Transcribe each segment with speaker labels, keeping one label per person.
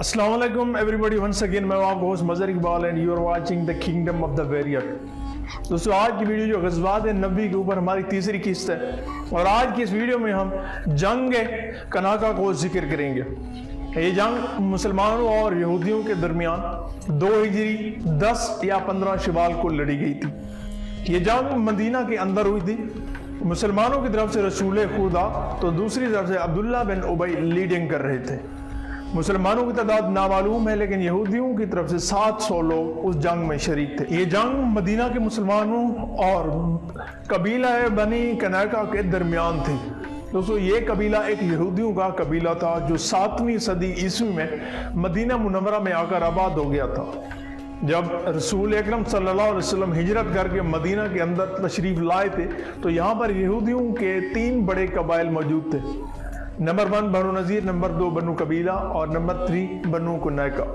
Speaker 1: Assalamu alaikum everybody, once again मैं आपका host Mazhar Iqbal and you are watching the kingdom of the warrior. दोस्तों आज की वीडियो जो ग़ज़वात नबी के ऊपर हमारी तीसरी किस्त है और आज की इस वीडियो में हम जंग कनाका को जिक्र करेंगे। ये जंग मुसलमानों और यहूदियों के दरमियान 2 हिजरी 10 या 15 शवाल को लड़ी गई थी। ये जंग मदीना के अंदर हुई थी। मुसलमानों की तरफ से रसूल खुदा तो दूसरी तरफ से अब्दुल्ला बिन उबई लीडिंग कर रहे थे। मुसलमानों की तादाद नामालूम है, लेकिन यहूदियों की तरफ से 700 लोग उस जंग में शरीक थे। ये जंग मदीना के मुसलमानों और कबीला बनी कनाका के दरमियान थी। दोस्तों ये कबीला एक यहूदियों का कबीला था जो 7वीं सदी ईस्वी में मदीना मुनव्वरा में आकर आबाद हो गया था। जब रसूल अकरम सल्लल्लाहु अलैहि वसल्लम हिजरत करके मदीना के अंदर तशरीफ लाए थे तो यहाँ पर यहूदियों के 3 बड़े कबाइल मौजूद थे। नंबर 1 बनु नज़ीर, नंबर 2 बनु कबीला और नंबर 3 बनु कुनैका।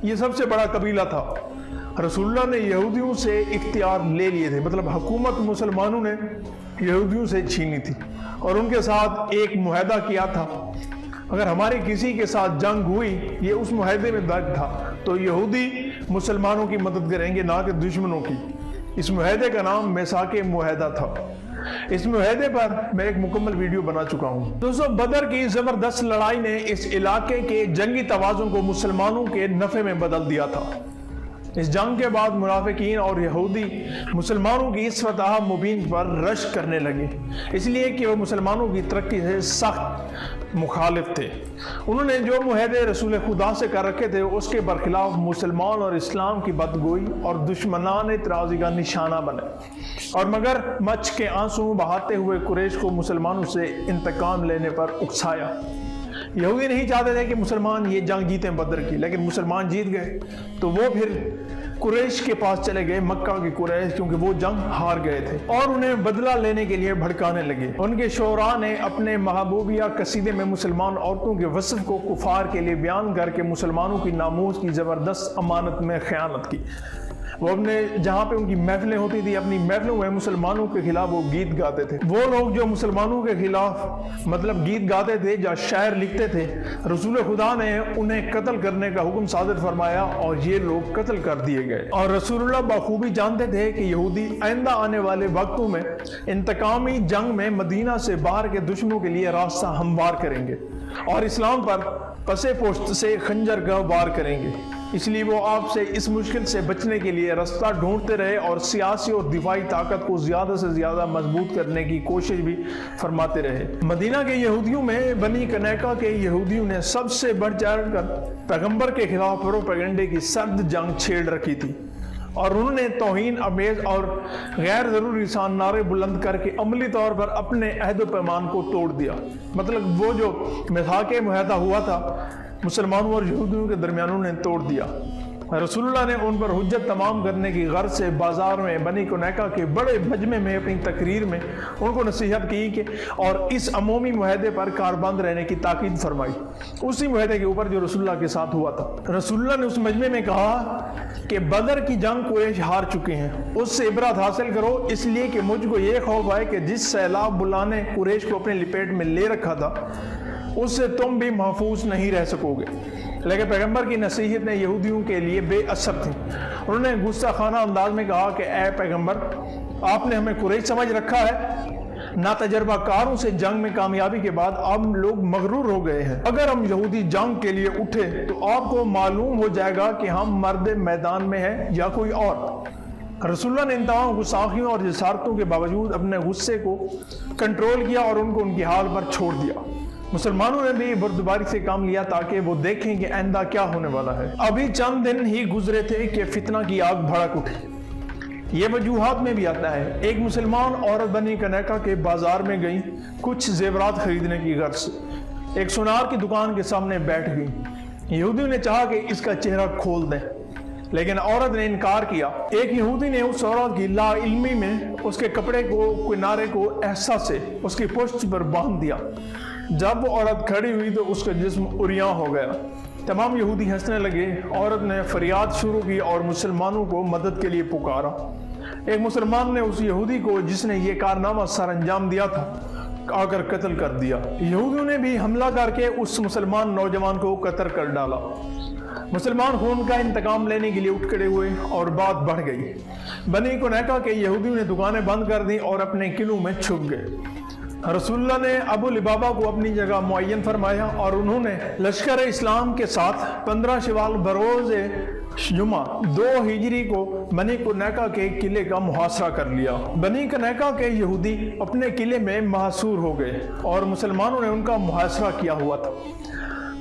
Speaker 1: ये सबसे बड़ा कबीला था। रसूलुल्लाह ने यहूदियों से इख्तियार ले लिए थे, मतलब हुकूमत मुसलमानों ने यहूदियों से छीनी थी और उनके साथ एक मुआहदा किया था। अगर हमारी किसी के साथ जंग हुई, ये उस मुआहदे में दर्ज था, तो यहूदी मुसलमानों की मदद करेंगे, ना कि दुश्मनों की। इस मुआहदे का नाम मिसाके मुआहदा था। इस मुआहदे पर मैं एक मुकम्मल वीडियो बना चुका हूँ। दोस्तों बदर की जबरदस्त लड़ाई ने इस इलाके के जंगी तवाज़ुन को मुसलमानों के नफे में बदल दिया था। इस जंग के बाद मुनाफिकीन और यहूदी मुसलमानों की इस फतह मुबीन पर रश करने लगे, इसलिए कि वह मुसलमानों की तरक्की से सख्त मुखालिफ थे। उन्होंने जो मुआहदे रसूल खुदा से कर रखे थे उसके बरखिलाफ मुसलमान और इस्लाम की बदगोई और दुश्मनान तराजी का निशाना बने और मगर मच के आंसू बहाते हुए कुरैश को मुसलमानों से इंतकाम लेने पर उकसाया। यहूदी नहीं चाहते थे कि मुसलमान ये जंग जीते बदर की, लेकिन मुसलमान जीत गए तो वो फिर कुरैश के पास चले गए, मक्का के कुरैश, क्योंकि वो जंग हार गए थे और उन्हें बदला लेने के लिए भड़काने लगे। उनके शोरा ने अपने महबूबिया कसीदे में मुसलमान औरतों के वस्फ को कुफार के लिए बयान करके मुसलमानों की नामूस की जबरदस्त अमानत में खयानत की। वो अपने जहाँ पे उनकी महफिलें होती थी, अपनी महफिलों में मुसलमानों के खिलाफ वो गीत गाते थे। वो लोग जो मुसलमानों के खिलाफ मतलब गीत गाते थे या शायर लिखते थे, रसूल खुदा ने उन्हें कत्ल करने का हुक्म सादिर फरमाया और ये लोग कत्ल कर दिए गए। और रसूलुल्लाह बखूबी जानते थे कि यहूदी आइंदा आने वाले वक्तों में इंतकामी जंग में मदीना से बाहर के दुश्मनों के लिए रास्ता हमवार करेंगे और इस्लाम पर पसे पोस्ट से खंजर का वार करेंगे। इसलिए वो आपसे इस मुश्किल से बचने के लिए रास्ता ढूंढते रहे और सियासी और दिफाई ताकत को ज्यादा से ज्यादा मजबूत करने की कोशिश भी फरमाते रहे। मदीना के यहूदियों में बनी कनैका के यहूदियों ने सबसे बढ़ चढ़ कर पैगंबर के खिलाफ प्रोपेगेंडे की सर्द जंग छेड़ रखी थी और उन्होंने तौहीन अमेज और गैर जरूरी सान नारे बुलंद करके अमली तौर पर अपने अहद पैमान को तोड़ दिया। मतलब वो जो मिसाके मुआहदा हुआ था मुसलमानों और यहूदियों के दरमियान उन्हें तोड़ दिया। रसूलुल्लाह ने उन पर हुज्जत तमाम करने की गर्ज से बाजार में बनी कुनैका के बड़े मजमे में अपनी तकरीर में उनको नसीहत की कि और इस अमूमी मुआहदे पर कारबंद रहने की ताकीद फरमाई, उसी मुआहदे के ऊपर जो रसूलुल्लाह के साथ हुआ था। रसूलुल्लाह ने उस मजमे में कहा कि बदर की जंग कुरैश हार चुके हैं, उससे इबरत हासिल करो, इसलिए कि मुझको ये खौफ है कि जिस सैलाब बुलाने कुरैश को अपने लिपेट में ले रखा था उससे तुम भी महफूज नहीं रह सकोगे। लेकिन पैगंबर की नसीहत ने यहूदियों के लिए बेअसर थी। उन्होंने गुस्सा खाना अंदाज में कहा कि ऐ पैगंबर, आपने हमें कुरैश समझ रखा है। ना तजर्बाकारों से जंग में कामयाबी के बाद अब लोग मगरूर हो गए हैं। अगर हम यहूदी जंग के लिए उठे तो आपको मालूम हो जाएगा कि हम मर्द मैदान में हैं या कोई और। रसूलुल्लाह ने इन तमाम गुस्साखियों और जसारतों के बावजूद अपने गुस्से को कंट्रोल किया और उनको उनकी हाल पर छोड़ दिया। मुसलमानों ने भी बर्दबारी से काम लिया ताकि वो देखें कि आइंदा क्या होने वाला है। अभी चंद दिन ही गुजरे थे कि फितना की आग भड़क उठी। ये वजूहात में भी आता है। एक मुसलमान औरत बनी कनैका के बाजार में गई कुछ जेवरात खरीदने की गर्ज से। एक सुनार की दुकान के सामने बैठ गई। यहूदियों ने चाहा कि इसका चेहरा खोल दें, लेकिन औरत ने इनकार किया। एक यहूदी ने उस औरत की लाइल्मी में उसके कपड़े को किनारे को एहसास से उसकी पुष्ट पर बांध दिया। जब वो औरत खड़ी हुई तो उसका जिस्म उरियां हो गया। तमाम यहूदी हंसने लगे। औरत ने फरियाद शुरू की और मुसलमानों को मदद के लिए पुकारा। एक मुसलमान ने उस यहूदी को जिसने ये कारनामा सर अंजाम दिया था آ کر قتل کر دیا۔ یہودیوں نے بھی حملہ کر کے اس مسلمان نوجوان کو قتل کر ڈالا۔ مسلمان خون کا انتقام لینے کے لیے اٹھ کھڑے ہوئے اور بات بڑھ گئی۔ بنی قنیقہ کے یہودیوں نے دکانیں بند کر دیں اور اپنے قلعوں میں چھپ گئے۔ رسول اللہ نے ابو لبابہ کو اپنی جگہ معین فرمایا اور انہوں نے لشکر اسلام کے ساتھ 15 شوال بروز جمعہ 2 ہجری کو بنی قنیقہ کے قلعے کا محاصرہ کر لیا۔ بنی قنیقہ کے یہودی اپنے قلعے میں محصور ہو گئے اور مسلمانوں نے ان کا محاصرہ کیا ہوا تھا۔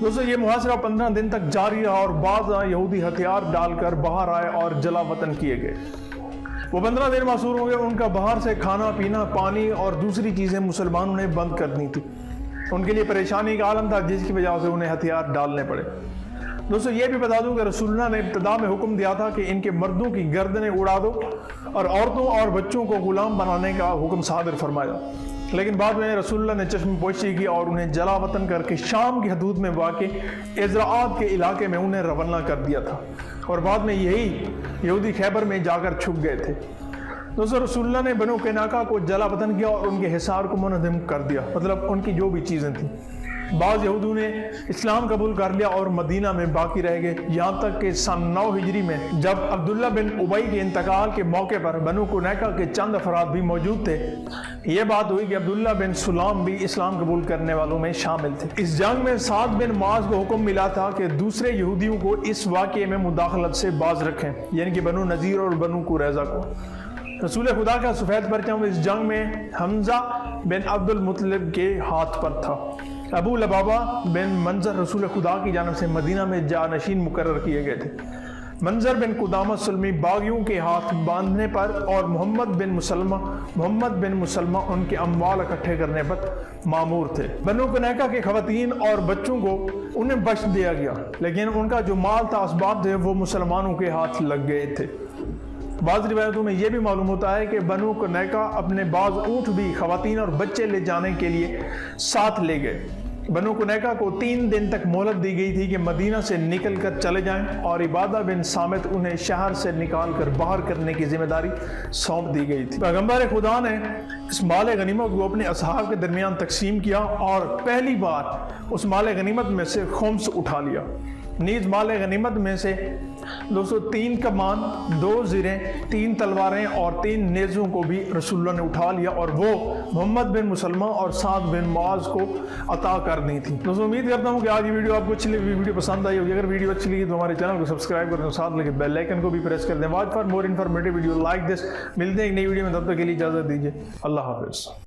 Speaker 1: دوستو یہ محاصرہ 15 دن تک جاری رہا اور بعض یہودی ہتھیار ڈال کر باہر آئے اور جلا وطن کیے گئے۔ وہ 15 دن محصور ہو گئے، ان کا باہر سے کھانا پینا، پانی اور دوسری چیزیں مسلمانوں نے بند کر دی تھی۔ ان کے لیے پریشانی کا عالم تھا جس کی وجہ سے انہیں ہتھیار ڈالنے پڑے۔ دوستو یہ بھی بتا دوں کہ رسول اللہ نے ابتدا میں حکم دیا تھا کہ ان کے مردوں کی گردنیں اڑا دو اور عورتوں اور بچوں کو غلام بنانے کا حکم صادر فرمایا، لیکن بعد میں رسول اللہ نے چشم پوشی کی اور انہیں جلا وطن کر کے شام کی حدود میں واقع ازراعات کے علاقے میں انہیں روانہ کر دیا تھا، اور بعد میں یہی یہودی خیبر میں جا کر چھپ گئے تھے۔ دوستو رسول اللہ نے بنو قنیقہ کو جلا وطن کیا اور ان کے حصار کو منہدم کر دیا، مطلب ان کی جو بھی چیزیں تھیں۔ بعض یہودیوں نے اسلام قبول کر لیا اور مدینہ میں باقی رہ گئے، یہاں تک کہ سن 9 ہجری میں جب عبداللہ بن ابی کے انتقال کے موقع پر بنو قنیقہ کے چند افراد بھی موجود تھے۔ یہ بات ہوئی کہ عبداللہ بن سلام بھی اسلام قبول کرنے والوں میں شامل تھے۔ اس جنگ میں سعد بن معاذ کو حکم ملا تھا کہ دوسرے یہودیوں کو اس واقعے میں مداخلت سے باز رکھیں، یعنی کہ بنو نذیر اور بنو قریظہ کو۔ رسول خدا کا سفید پرچم اس جنگ میں حمزہ بن عبد المطلب کے ہاتھ پر تھا۔ ابو لبابہ بن منظر رسول خدا کی جانب سے مدینہ میں جانشین مقرر کیے گئے تھے۔ منظر بن قدامہ سلمی باغیوں کے ہاتھ باندھنے پر اور محمد بن مسلمہ ان کے اموال اکٹھے کرنے پر مامور تھے۔ بنو قنیقہ کے خواتین اور بچوں کو انہیں بخش دیا گیا، لیکن ان کا جو مال تھا، اسباب تھے، وہ مسلمانوں کے ہاتھ لگ گئے تھے۔ بعض روایتوں میں یہ بھی معلوم ہوتا ہے کہ بنو قنیقہ اپنے بعض اونٹ بھی خواتین اور بچے لے جانے کے لیے ساتھ لے گئے۔ بنو قنیقہ کو 3 دن تک مہلت دی گئی تھی کہ مدینہ سے نکل کر چلے جائیں، اور عبادہ بن صامت انہیں شہر سے نکال کر باہر کرنے کی ذمہ داری سونپ دی گئی تھی۔ پیغمبر خدا نے اس مال غنیمت کو اپنے اصحاب کے درمیان تقسیم کیا اور پہلی بار اس مال غنیمت میں سے خمس اٹھا لیا۔ نیز مال غنیمت میں سے 203 کمان، 2 زریں، 3 تلواریں اور 3 نیزوں کو بھی رسول اللہ نے اٹھا لیا اور وہ محمد بن مسلمہ اور سعد بن معاذ کو عطا کر دی تھی۔ دوستو امید کرتا ہوں کہ آج یہ ویڈیو آپ کو اچھی لگی، ویڈیو پسند آئی ہوگی۔ اگر ویڈیو اچھی لگی تو ہمارے چینل کو سبسکرائب کر دیں، ساتھ لگے بیل آئیکن کو بھی پریس کر دیں۔ Watch for more informative video like this. ملتے ہیں ایک نئی ویڈیو میں، تب تک کے لیے اجازت دیجیے۔ اللہ حافظ۔